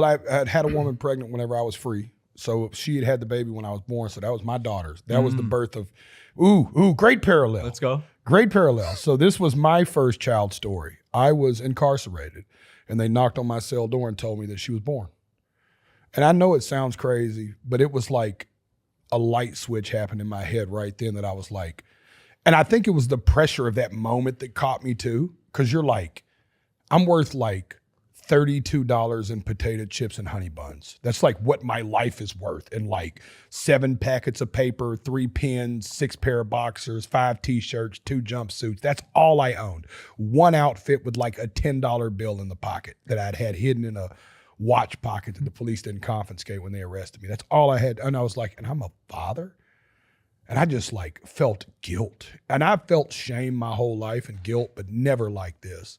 Well, I had had a woman pregnant whenever I was free. So she had had the baby when I was born. So that was my daughter's. That was the birth of, great parallel. Let's go. Great parallel. So this was my first child story. I was incarcerated and they knocked on my cell door and told me that she was born. And I know it sounds crazy, but it was like a light switch happened in my head right then that I was like, and I think it was the pressure of that moment that caught me too. Cause you're like, I'm worth like $32 in potato chips and honey buns. That's like what my life is worth. And like 7 packets of paper, 3 pens, 6 pair of boxers, 5 t-shirts, 2 jumpsuits. That's all I owned. 1 outfit with like a $10 bill in the pocket that I'd had hidden in a watch pocket that the police didn't confiscate when they arrested me. That's all I had. And I was like, and I'm a father? And I just like felt guilt. And I felt shame my whole life and guilt, but never like this.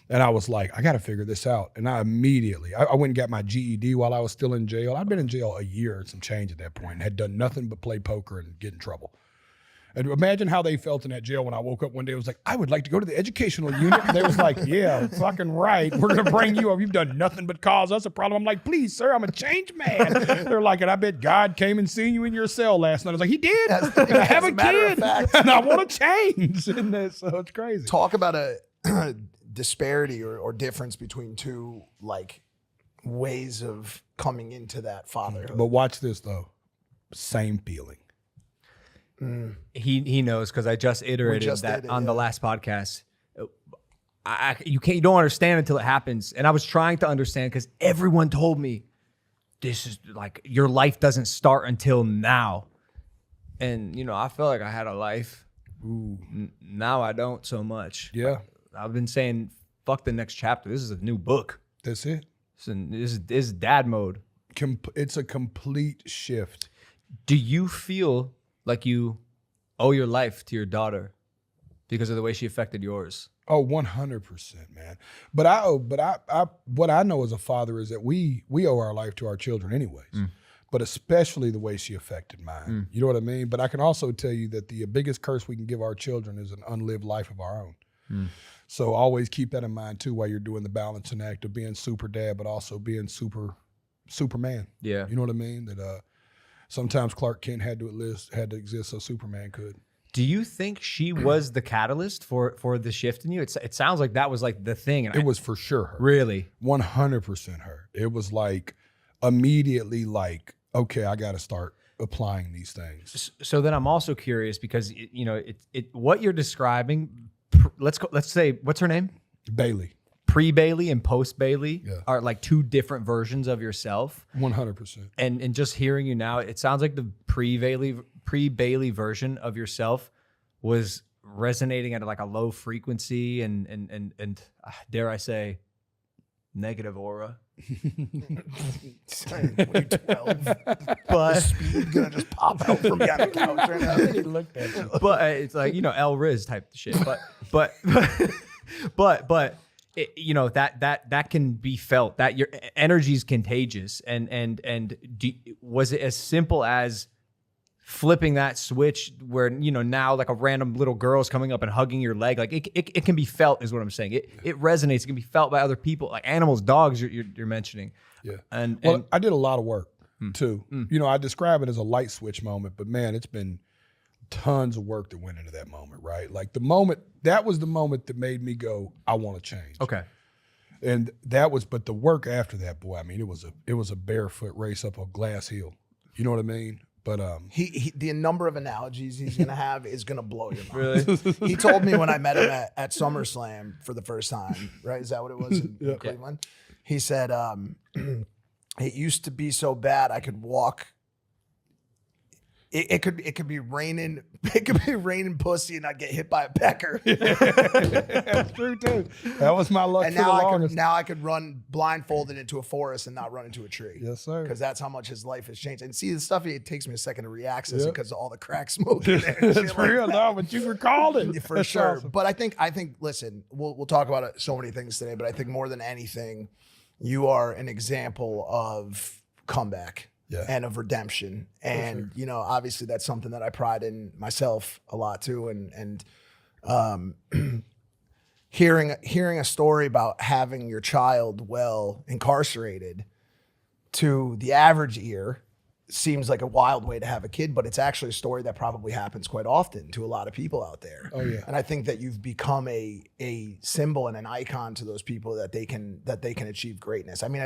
And I was like, I got to figure this out. And I immediately, I went and got my GED while I was still in jail. I'd been in jail a year and some change at that point and had done nothing but play poker and get in trouble. And imagine how they felt in that jail when I woke up one day. It was like, I would like to go to the educational unit. And they was like, yeah, fucking right. We're going to bring you up. You've done nothing but cause us a problem. I'm like, please, sir, I'm a changed man. They're like, and I bet God came and seen you in your cell last night. I was like, he did. I have a kid and I want to change. And so it's crazy. Talk about a disparity or difference between two like ways of coming into that fatherhood. But watch this though. Same feeling. He knows because I just iterated on the last podcast. You don't understand until it happens. And I was trying to understand because everyone told me this is like your life doesn't start until now. And I felt like I had a life. Now I don't so much. Yeah. I've been saying, fuck the next chapter. This is a new book. That's it. This is dad mode. It's a complete shift. Do you feel like you owe your life to your daughter because of the way she affected yours? Oh, 100%, man. But I what I know as a father is that we owe our life to our children anyways. But especially the way she affected mine. You know what I mean? But I can also tell you that the biggest curse we can give our children is an unlived life of our own. So always keep that in mind too while you're doing the balancing act of being super dad, but also being Superman. Yeah. You know what I mean? That sometimes Clark Kent had to exist so Superman could. Do you think she was the catalyst for the shift in you? It sounds like that was like the thing. And it was for sure her. Really? 100% her. It was like immediately like, okay, I got to start applying these things. So then I'm also curious because what you're describing. Let's say what's her name? Bailey. Pre-Bailey and post-Bailey are like 2 different versions of yourself. 100%. And just hearing you now, it sounds like the pre-Bailey version of yourself was resonating at like a low frequency and dare I say, negative aura. 2012. But the speed gonna just pop out from behind the couch right now. He looked at you. But it's like El Riz type shit. But that can be felt. That your energy is contagious. Was it as simple as flipping that switch where now like a random little girl is coming up and hugging your leg? Like it can be felt, is what I'm saying. It resonates. It can be felt by other people, like animals, dogs. You're mentioning. Yeah. And I did a lot of work too. I describe it as a light switch moment, but man, it's been tons of work that went into that moment, right? Like that was the moment that made me go, I want to change. Okay. And but the work after that, boy, I mean, it was a barefoot race up a glass hill. You know what I mean? But the number of analogies he's gonna have is gonna blow your mind. Really? He told me when I met him at SummerSlam for the first time, right? Is that what it was in Cleveland? He said, it used to be so bad I could walk. It could be raining. It could be raining pussy, and I'd get hit by a pecker. That's true too. That was my luck. And for the longest. now I could run blindfolded into a forest and not run into a tree. Yes, sir. Because that's how much his life has changed. And see, the stuff, it takes me a second to reaccess because of all the crack smoke in there. That's real, no, but you recalled it. For That's sure. awesome. But I think, listen, we'll talk about so many things today, but I think more than anything, you are an example of comeback. Yeah. And of redemption. And, obviously that's something that I pride in myself a lot too. And hearing a story about having your child incarcerated to the average ear seems like a wild way to have a kid, but it's actually a story that probably happens quite often to a lot of people out there. Oh yeah. And I think that you've become a symbol and an icon to those people that they can achieve greatness. I mean,